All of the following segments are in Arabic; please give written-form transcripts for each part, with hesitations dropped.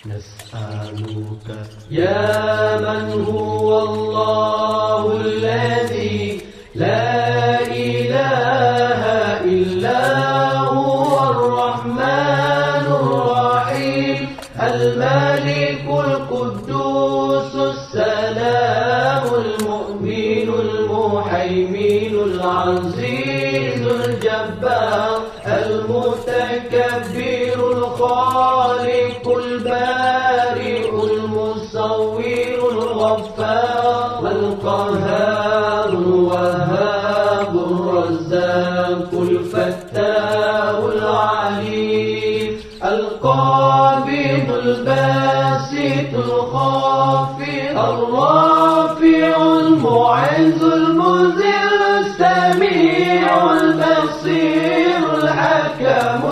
نسألك يا من هو الله الذي لا إله إلا هو الرحمن الرحيم الملك القدوس السلام المؤمن المهيمن العزيز الجبار المتكبر الخالق البارئ المصور الغفار القهار الوهاب الرزاق الفتاح العليم القابض الباسط الخافض الرافع المعز المذل السميع البصير الحكم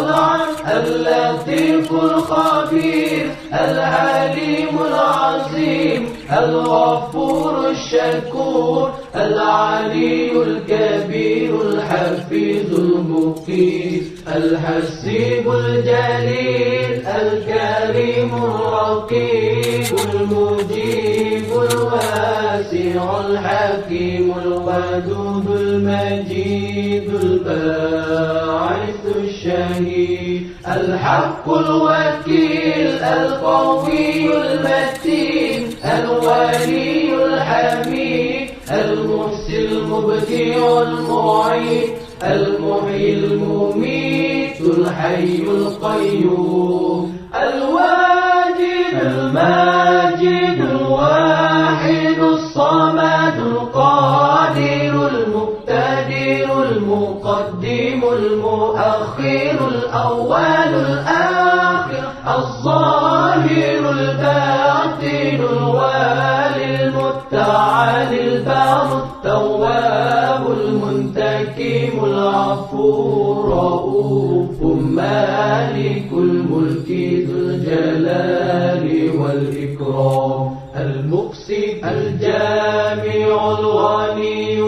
اللطيف الخبير العليم العظيم الغفور الشكور العلي الكبير الحفيظ المقيت الحسيب الجليل الكريم الرقيب المجيب الواسع الحكيم الودود المجيد الباعث الشهيد الحق الوكيل القوي المتين الولي الحميد المحسن المبدع المعيد المحيي المميت الحي القيوم الواجد الماجد الواحد الصمد القادر المقتدر المقدم المؤخر الأول الآخر الظاهر الباطن الوالي المتعالي البار التواب المنتقم العفو الرؤوف مالك الملك ذو الجلال والإكرام المقسط الجامع الغني